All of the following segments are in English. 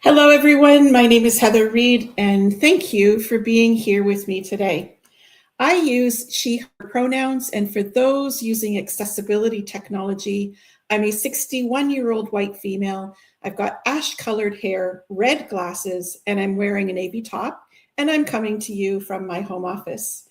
Hello, everyone. My name is Heather Reed, and thank you for being here with me today. I use she, her pronouns, and for those using accessibility technology, I'm a 61-year-old white female. I've got ash-colored hair, red glasses, and I'm wearing a navy top, and I'm coming to you from my home office.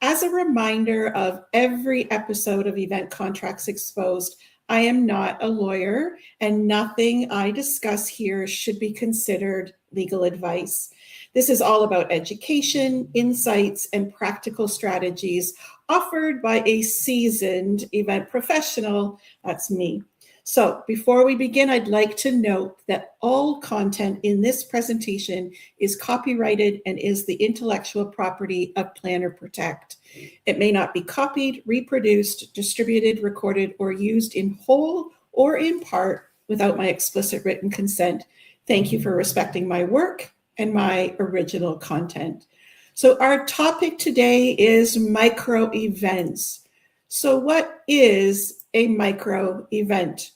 As a reminder of every episode of Event Contracts Exposed, I am not a lawyer, and nothing I discuss here should be considered legal advice. This is all about education, insights, and practical strategies offered by a seasoned event professional. That's me. So before we begin, I'd like to note that all content in this presentation is copyrighted and is the intellectual property of Plan or Protect. It may not be copied, reproduced, distributed, recorded, or used in whole or in part without my explicit written consent. Thank you for respecting my work and my original content. So our topic today is micro events. So what is a micro event?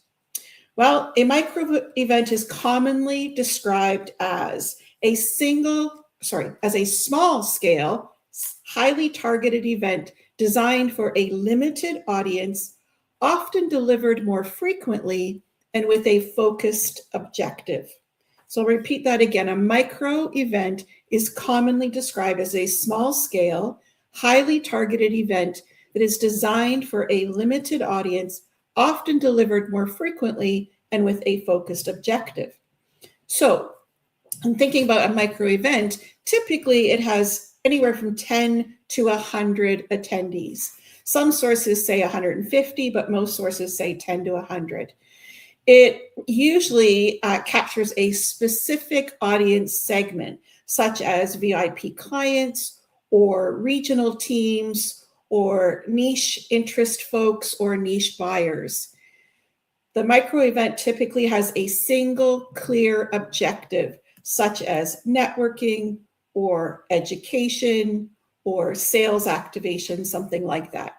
Well, a micro event is commonly described as a small scale, highly targeted event designed for a limited audience, often delivered more frequently and with a focused objective. So I'll repeat that again. A micro event is commonly described as a small scale, highly targeted event that is designed for a limited audience, often delivered more frequently and with a focused objective. So I'm thinking about a micro event. Typically, it has anywhere from 10 to 100 attendees. Some sources say 150, but most sources say 10 to 100. It usually captures a specific audience segment, such as VIP clients or regional teams or niche interest folks or niche buyers. The micro event typically has a single clear objective, such as networking or education or sales activation, something like that.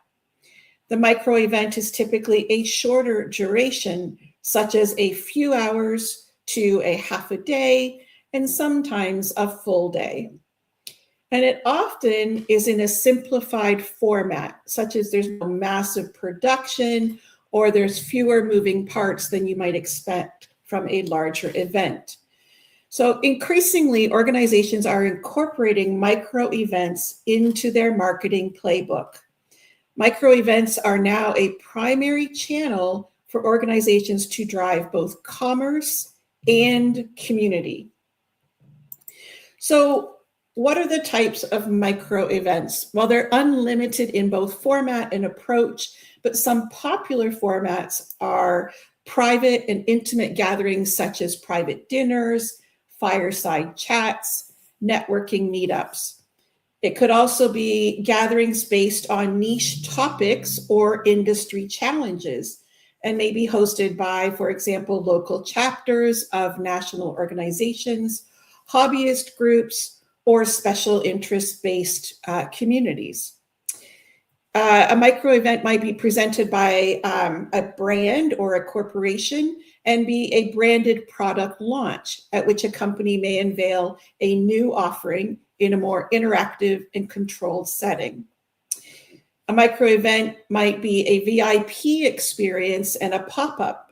The micro event is typically a shorter duration, such as a few hours to a half a day, and sometimes a full day. And it often is in a simplified format, such as there's no massive production or there's fewer moving parts than you might expect from a larger event. So increasingly, organizations are incorporating micro events into their marketing playbook. Micro events are now a primary channel for organizations to drive both commerce and community. So what are the types of micro events? Well, they're unlimited in both format and approach, but some popular formats are private and intimate gatherings such as private dinners, fireside chats, networking meetups. It could also be gatherings based on niche topics or industry challenges and may be hosted by, for example, local chapters of national organizations, hobbyist groups, or special interest-based communities. A micro event might be presented by a brand or a corporation and be a branded product launch at which a company may unveil a new offering in a more interactive and controlled setting. A micro event might be a VIP experience and a pop-up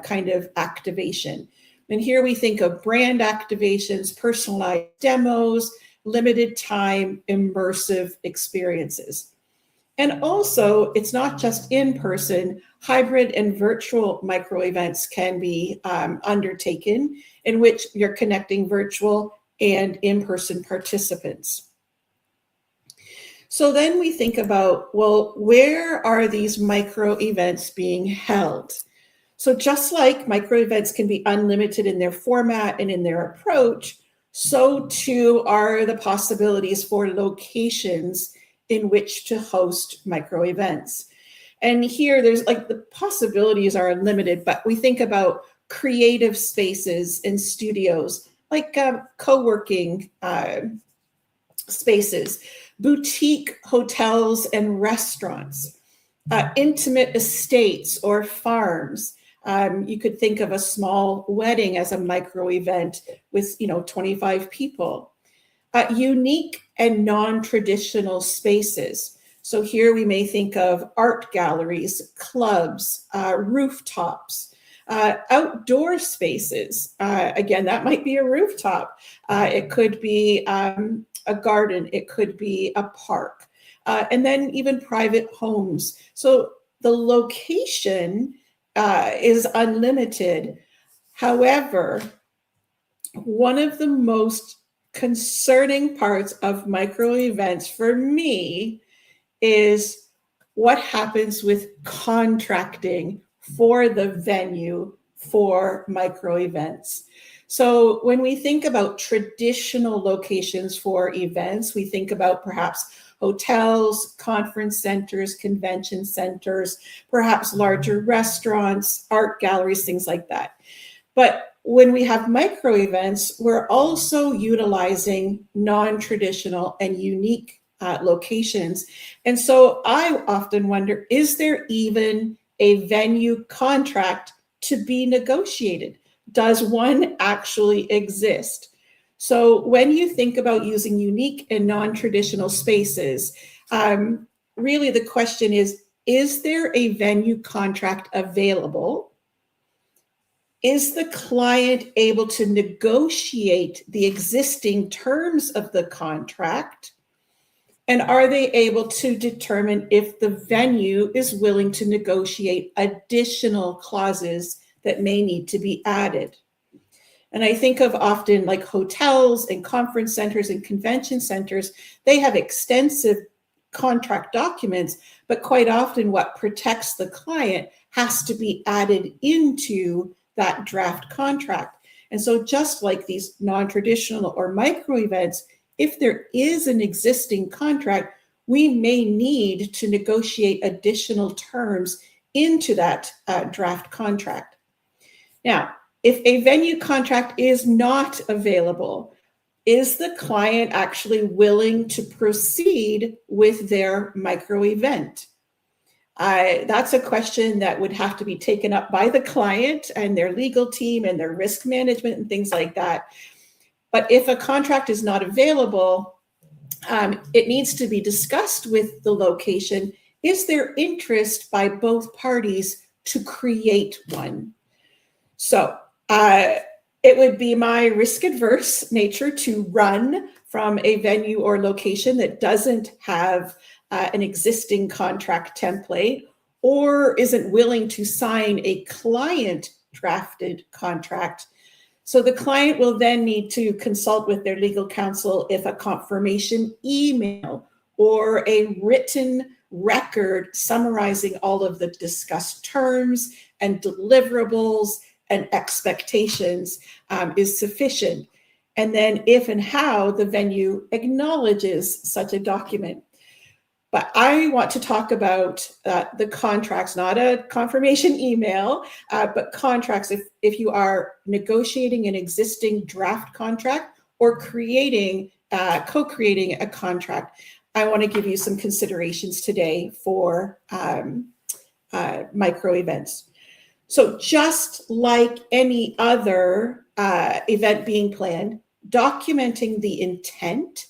kind of activation. And here we think of brand activations, personalized demos, limited time, immersive experiences. And also, it's not just in person, hybrid and virtual micro events can be undertaken in which you're connecting virtual and in-person participants. So then we think about, well, where are these micro events being held? So just like micro events can be unlimited in their format and in their approach, so too are the possibilities for locations in which to host micro events. And here there's like the possibilities are unlimited, but we think about creative spaces and studios, like co-working spaces, boutique hotels and restaurants, intimate estates or farms, You could think of a small wedding as a micro event with 25 people. Unique and non-traditional spaces. So here we may think of art galleries, clubs, rooftops, outdoor spaces. Again, that might be a rooftop. It could be a garden. It could be a park. And then even private homes. So the location is unlimited. However, one of the most concerning parts of micro events for me is what happens with contracting for the venue for micro events. So when we think about traditional locations for events, we think about perhaps hotels, conference centers, convention centers, perhaps larger restaurants, art galleries, things like that. But when we have micro events, we're also utilizing non-traditional and unique locations. And so I often wonder, is there even a venue contract to be negotiated? Does one actually exist? So when you think about using unique and non-traditional spaces, really the question is there a venue contract available? Is the client able to negotiate the existing terms of the contract? And are they able to determine if the venue is willing to negotiate additional clauses that may need to be added? And I think of often like hotels and conference centers and convention centers, they have extensive contract documents, but quite often what protects the client has to be added into that draft contract. And so just like these non-traditional or micro events, if there is an existing contract, we may need to negotiate additional terms into that draft contract. Now, if a venue contract is not available, is the client actually willing to proceed with their micro event? That's a question that would have to be taken up by the client and their legal team and their risk management and things like that. But if a contract is not available, it needs to be discussed with the location. Is there interest by both parties to create one? So it would be my risk-adverse nature to run from a venue or location that doesn't have an existing contract template or isn't willing to sign a client-drafted contract. So the client will then need to consult with their legal counsel if a confirmation email or a written record summarizing all of the discussed terms and deliverables and expectations is sufficient. And then if and how the venue acknowledges such a document. But I want to talk about the contracts, not a confirmation email, but contracts. If you are negotiating an existing draft contract or co-creating a contract, I want to give you some considerations today for micro events. So just like any other event being planned, documenting the intent,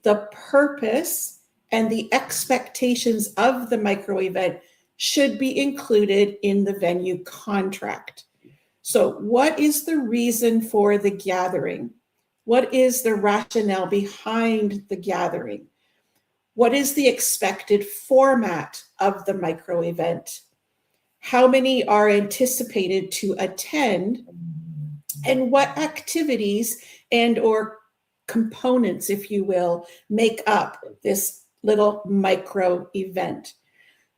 the purpose, and the expectations of the micro event should be included in the venue contract. So what is the reason for the gathering? What is the rationale behind the gathering? What is the expected format of the micro event? How many are anticipated to attend? And what activities and or components, if you will, make up this little micro event?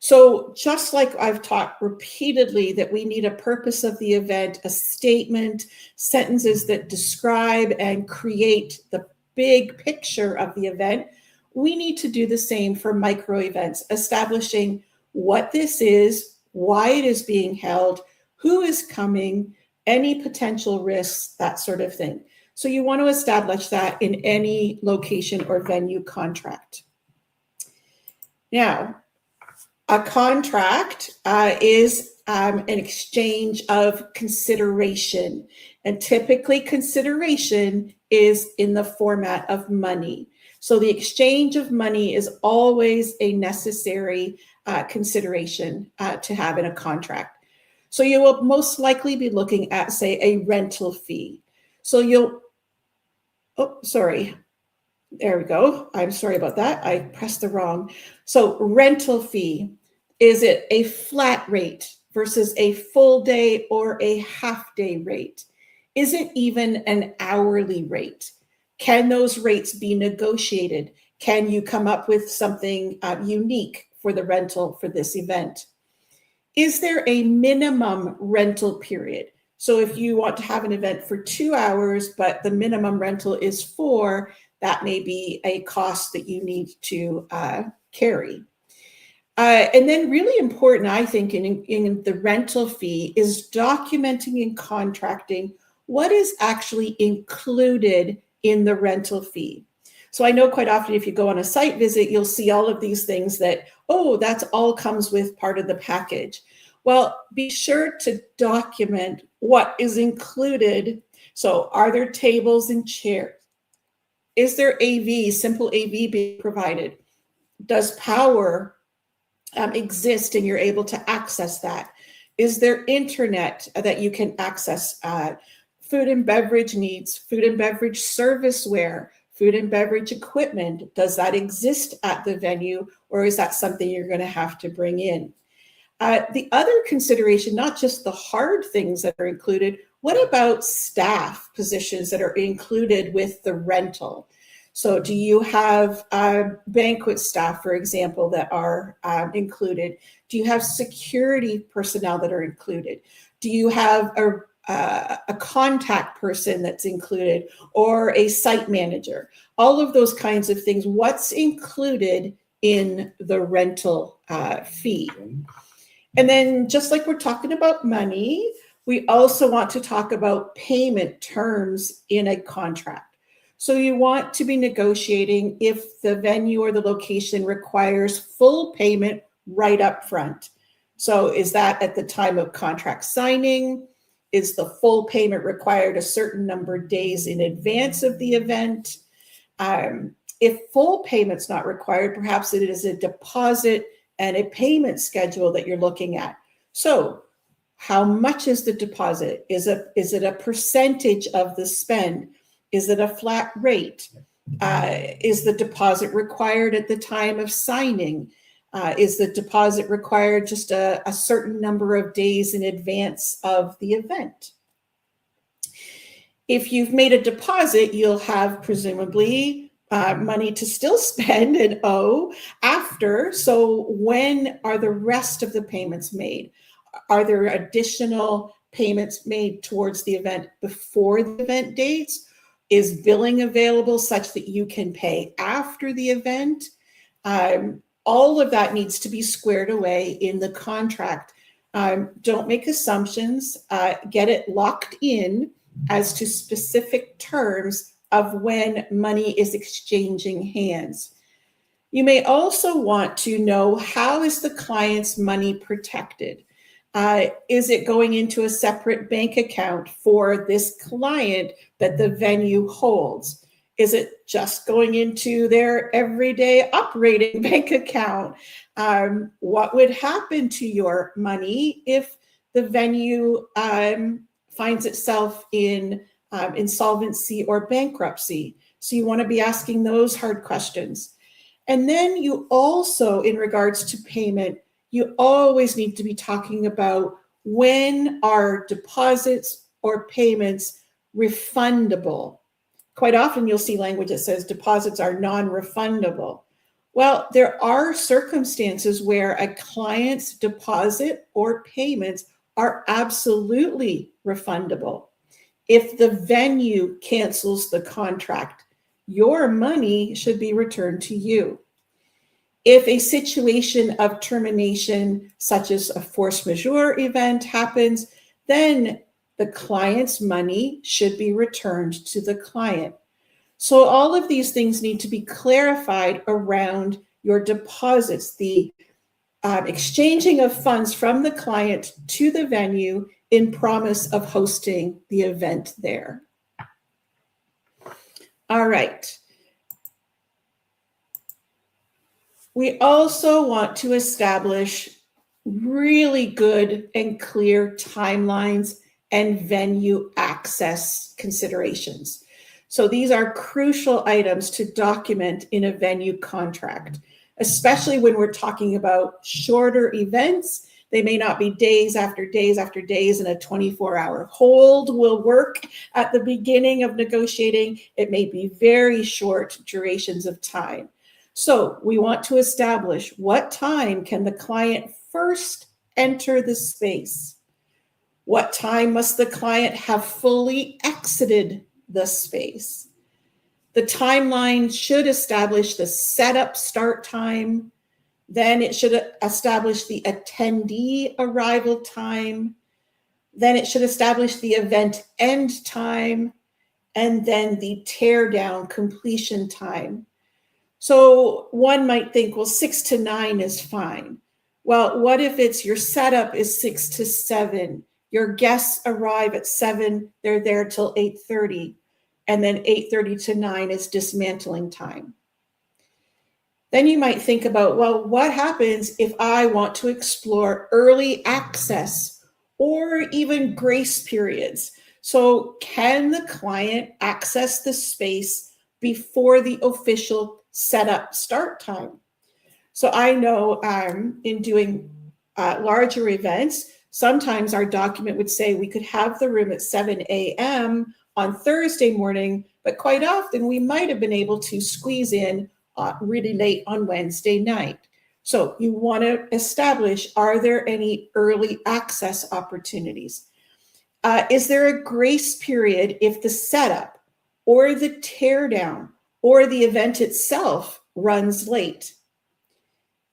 So just like I've talked repeatedly that we need a purpose of the event, a statement, sentences that describe and create the big picture of the event, we need to do the same for micro events, establishing what this is, why it is being held, who is coming, any potential risks, that sort of thing. So you want to establish that in any location or venue contract. Now, A contract is an exchange of consideration, and typically consideration is in the format of money. So the exchange of money is always a necessary consideration to have in a contract. So you will most likely be looking at, say, a rental fee. So there we go. I'm sorry about that. I pressed the wrong. So rental fee, is it a flat rate versus a full day or a half day rate? Is it even an hourly rate? Can those rates be negotiated? Can you come up with something unique for the rental for this event? Is there a minimum rental period? So if you want to have an event for 2 hours, but the minimum rental is 4, that may be a cost that you need to carry. And then really important, I think, in the rental fee is documenting and contracting what is actually included in the rental fee. So I know quite often if you go on a site visit, you'll see all of these things that, oh, that's all comes with part of the package. Well, be sure to document what is included. So are there tables and chairs? Is there AV, simple AV being provided? Does power exist and you're able to access that? Is there internet that you can access? Food and beverage needs, food and beverage serviceware, food and beverage equipment. Does that exist at the venue, or is that something you're going to have to bring in? The other consideration, not just the hard things that are included, what about staff positions that are included with the rental? So do you have banquet staff, for example, that are included? Do you have security personnel that are included? Do you have a contact person that's included, or a site manager? All of those kinds of things. What's included in the rental fee? And then just like we're talking about money, we also want to talk about payment terms in a contract. So you want to be negotiating if the venue or the location requires full payment right up front. So is that at the time of contract signing? Is the full payment required a certain number of days in advance of the event? If full payment's not required, perhaps it is a deposit and a payment schedule that you're looking at. So how much is the deposit? Is it a percentage of the spend? Is it a flat rate? Is the deposit required at the time of signing? Is the deposit required just a certain number of days in advance of the event? If you've made a deposit, you'll have presumably money to still spend and owe after. So when are the rest of the payments made? Are there additional payments made towards the event before the event dates? Is billing available such that you can pay after the event? All of that needs to be squared away in the contract. Don't make assumptions. Get it locked in as to specific terms of when money is exchanging hands. You may also want to know, how is the client's money protected? Is it going into a separate bank account for this client that the venue holds? Is it just going into their everyday operating bank account? What would happen to your money if the venue finds itself in insolvency or bankruptcy? So you want to be asking those hard questions. And then you also, in regards to payment, you always need to be talking about, when are deposits or payments refundable? Quite often you'll see language that says deposits are non-refundable. Well, there are circumstances where a client's deposit or payments are absolutely refundable. If the venue cancels the contract, your money should be returned to you. If a situation of termination, such as a force majeure event, happens, then the client's money should be returned to the client. So all of these things need to be clarified around your deposits, the exchanging of funds from the client to the venue in promise of hosting the event there. All right. We also want to establish really good and clear timelines and venue access considerations. So these are crucial items to document in a venue contract, especially when we're talking about shorter events. They may not be days after days after days, and a 24-hour hold will work at the beginning of negotiating. It may be very short durations of time. So we want to establish what time can the client first enter the space? What time must the client have fully exited the space? The timeline should establish the setup start time. Then it should establish the attendee arrival time. Then it should establish the event end time, and then the tear down completion time. So one might think, well, 6 to 9 is fine. Well, what if it's your setup is 6 to 7? Your guests arrive at 7, they're there till 8:30, and then 8:30 to 9 is dismantling time. Then you might think about, well, what happens if I want to explore early access or even grace periods? So can the client access the space before the official setup start time? So I know in doing larger events, sometimes our document would say we could have the room at 7 a.m. on Thursday morning, but quite often we might have been able to squeeze in really late on Wednesday night. So you want to establish, are there any early access opportunities? Is there a grace period if the setup or the teardown or the event itself runs late?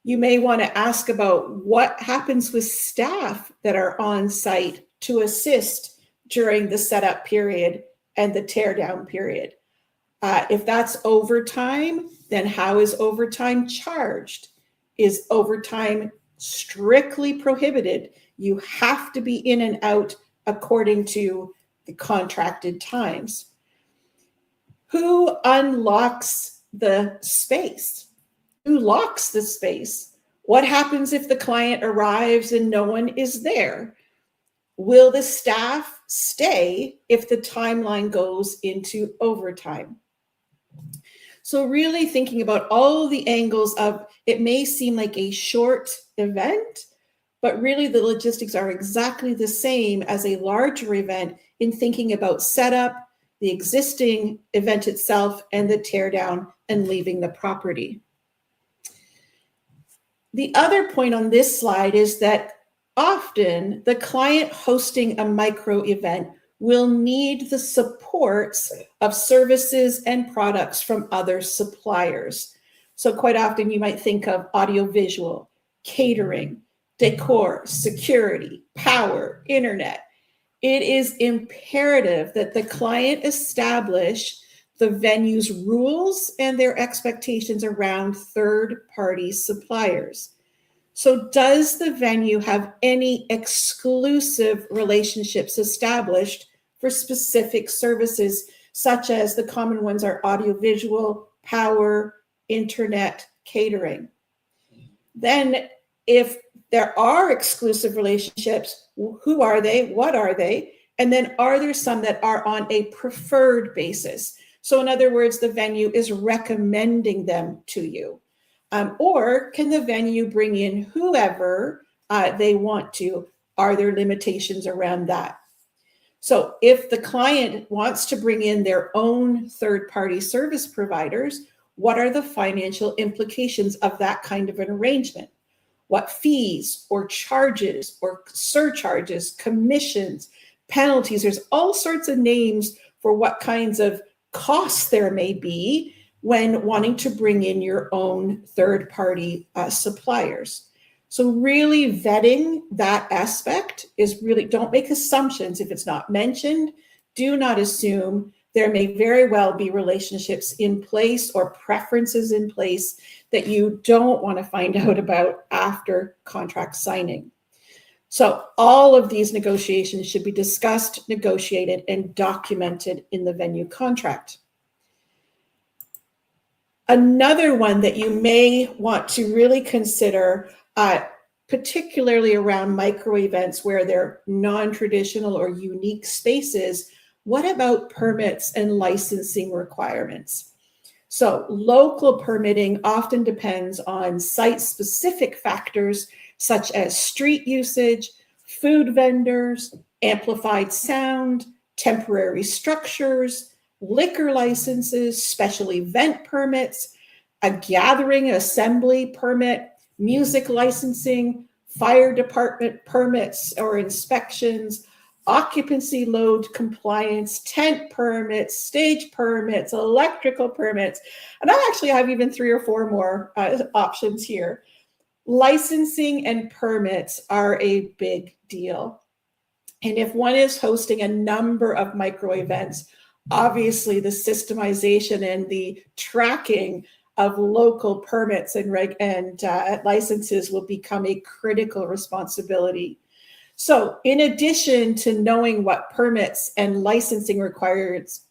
You may want to ask about what happens with staff that are on site to assist during the setup period and the teardown period. If that's overtime, then how is overtime charged? Is overtime strictly prohibited? You have to be in and out according to the contracted times. Who unlocks the space? Who locks the space? What happens if the client arrives and no one is there? Will the staff stay if the timeline goes into overtime? So really thinking about all the angles of, it may seem like a short event, but really the logistics are exactly the same as a larger event in thinking about setup, the existing event itself, and the teardown and leaving the property. The other point on this slide is that often the client hosting a micro event will need the supports of services and products from other suppliers. So quite often you might think of audiovisual, catering, decor, security, power, internet. It is imperative that the client establish the venue's rules and their expectations around third-party suppliers. So does the venue have any exclusive relationships established for specific services, such as the common ones are audiovisual, power, internet, catering? Then if there are exclusive relationships, who are they? What are they? And then are there some that are on a preferred basis? So in other words, the venue is recommending them to you. Or can the venue bring in whoever they want to? Are there limitations around that? So if the client wants to bring in their own third-party service providers, what are the financial implications of that kind of an arrangement? What fees or charges or surcharges, commissions, penalties? There's all sorts of names for what kinds of costs there may be when wanting to bring in your own third-party suppliers. So really vetting that aspect is really, don't make assumptions if it's not mentioned. Do not assume There may very well be relationships in place or preferences in place that you don't want to find out about after contract signing. So all of these negotiations should be discussed, negotiated, and documented in the venue contract. Another one that you may want to really consider, particularly around micro events where they're non-traditional or unique spaces, what about permits and licensing requirements? So local permitting often depends on site-specific factors such as street usage, food vendors, amplified sound, temporary structures, liquor licenses, special event permits, a gathering assembly permit, music licensing, fire department permits or inspections, occupancy load compliance, tent permits, stage permits, electrical permits. And I actually have even 3 or 4 more options here. Licensing and permits are a big deal. And if one is hosting a number of micro events, obviously the systemization and the tracking of local permits and licenses will become a critical responsibility. So in addition to knowing what permits and licensing requirements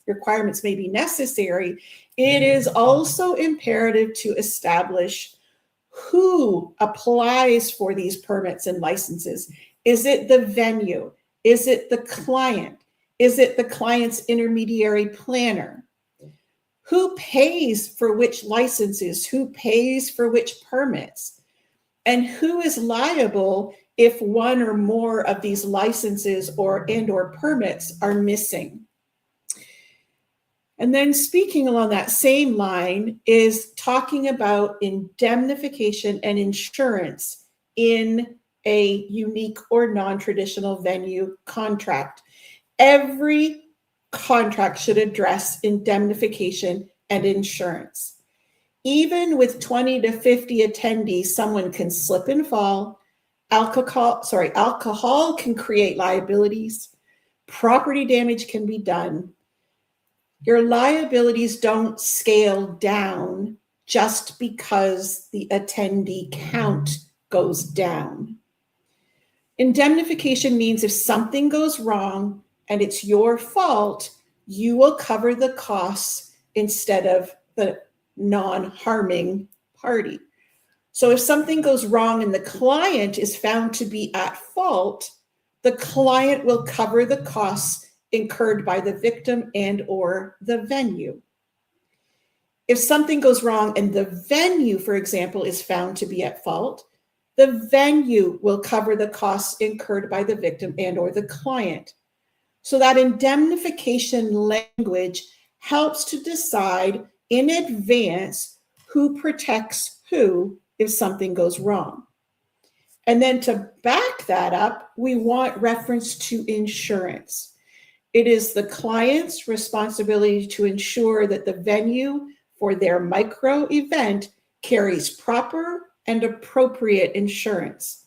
may be necessary, it is also imperative to establish who applies for these permits and licenses. Is it the venue? Is it the client? Is it the client's intermediary planner? Who pays for which licenses? Who pays for which permits? And who is liable if one or more of these licenses or permits are missing? And then speaking along that same line is talking about indemnification and insurance in a unique or non-traditional venue contract. Every contract should address indemnification and insurance. Even with 20 to 50 attendees, someone can slip and fall. Alcohol can create liabilities. Property damage can be done. Your liabilities don't scale down just because the attendee count goes down. Indemnification means if something goes wrong and it's your fault, you will cover the costs instead of the non-harming party. So if something goes wrong and the client is found to be at fault, the client will cover the costs incurred by the victim and or the venue. If something goes wrong and the venue, for example, is found to be at fault, the venue will cover the costs incurred by the victim and or the client. So that indemnification language helps to decide in advance who protects who if something goes wrong. And then to back that up, we want reference to insurance. It is the client's responsibility to ensure that the venue for their micro event carries proper and appropriate insurance.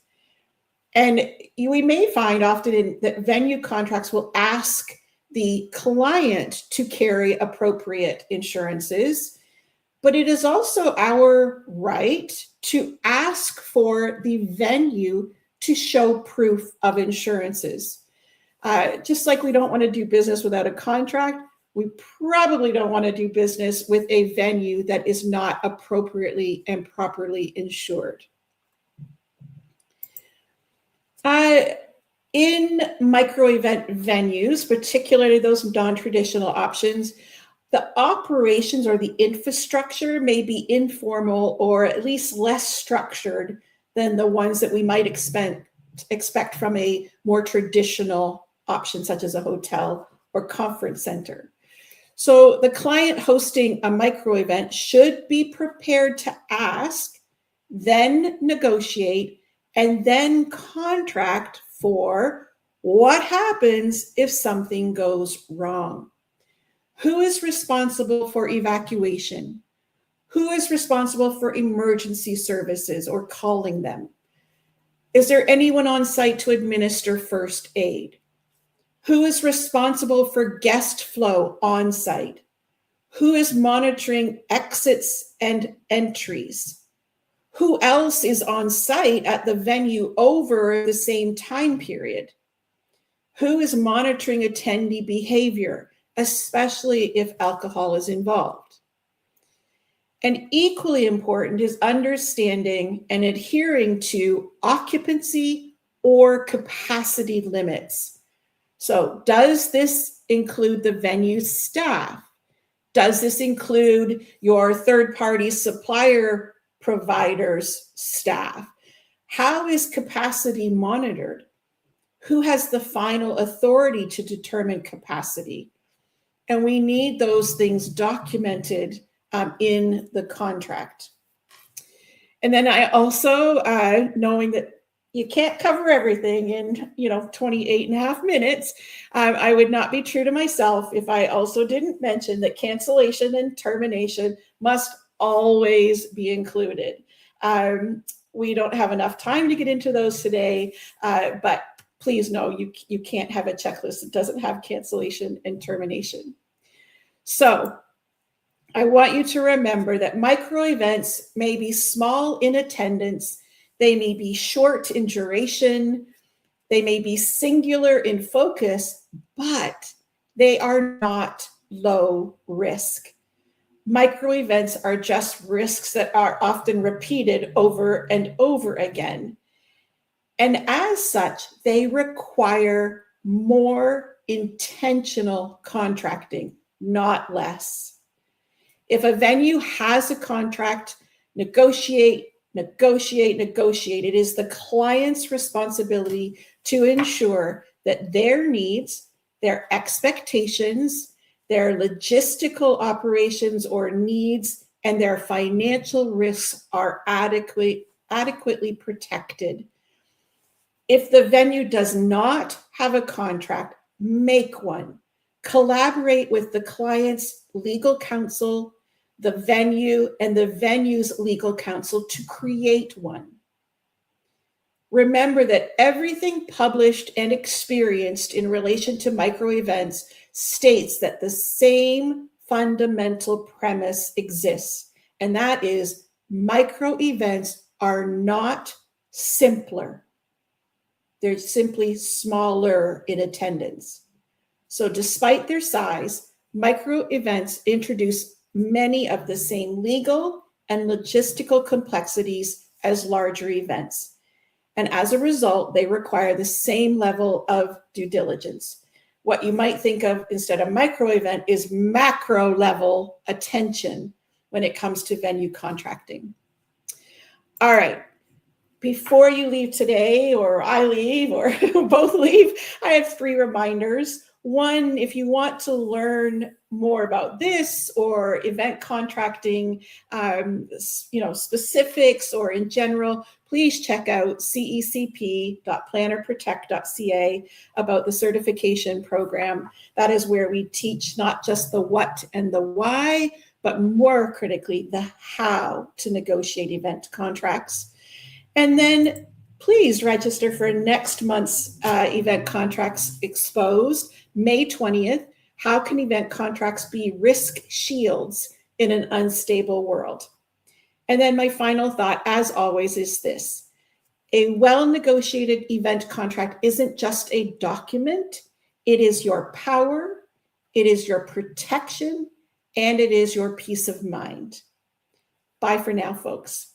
And we may find often that venue contracts will ask the client to carry appropriate insurances, but it is also our right to ask for the venue to show proof of insurances. Just like we don't want to do business without a contract, we probably don't want to do business with a venue that is not appropriately and properly insured. In micro event venues, particularly those non-traditional options, the operations or the infrastructure may be informal or at least less structured than the ones that we might expect from a more traditional option, such as a hotel or conference center. So the client hosting a micro event should be prepared to ask, then negotiate, and then contract for what happens if something goes wrong. Who is responsible for evacuation? Who is responsible for emergency services or calling them? Is there anyone on site to administer first aid? Who is responsible for guest flow on site? Who is monitoring exits and entries? Who else is on site at the venue over the same time period? Who is monitoring attendee behavior, especially if alcohol is involved? And equally important is understanding and adhering to occupancy or capacity limits. So, does this include the venue staff? Does this include your third-party supplier providers' staff? How is capacity monitored? Who has the final authority to determine capacity? And we need those things documented in the contract. And then I also, knowing that you can't cover everything in 28 and a half minutes, I would not be true to myself if I also didn't mention that cancellation and termination must always be included. We don't have enough time to get into those today, but please know you can't have a checklist that doesn't have cancellation and termination. So I want you to remember that micro events may be small in attendance, they may be short in duration, they may be singular in focus, but they are not low risk. Micro events are just risks that are often repeated over and over again. And as such, they require more intentional contracting, not less. If a venue has a contract, negotiate. It is the client's responsibility to ensure that their needs, their expectations, their logistical operations or needs, and their financial risks are adequately protected. If the venue does not have a contract, make one. Collaborate with the client's legal counsel, the venue, and the venue's legal counsel to create one. Remember that everything published and experienced in relation to micro events states that the same fundamental premise exists, and that is micro events are not simpler. They're simply smaller in attendance. So despite their size, micro events introduce many of the same legal and logistical complexities as larger events. And as a result, they require the same level of due diligence. What you might think of instead of micro event is macro level attention when it comes to venue contracting. All right. Before you leave today, or I leave, or both leave, I have 3 reminders. One, if you want to learn more about this or event contracting, specifics or in general, please check out cecp.plannerprotect.ca about the certification program. That is where we teach not just the what and the why, but more critically, the how to negotiate event contracts. And then please register for next month's Event Contracts Exposed, May 20th. How can event contracts be risk shields in an unstable world? And then my final thought, as always, is this. A well-negotiated event contract isn't just a document. It is your power, it is your protection, and it is your peace of mind. Bye for now, folks.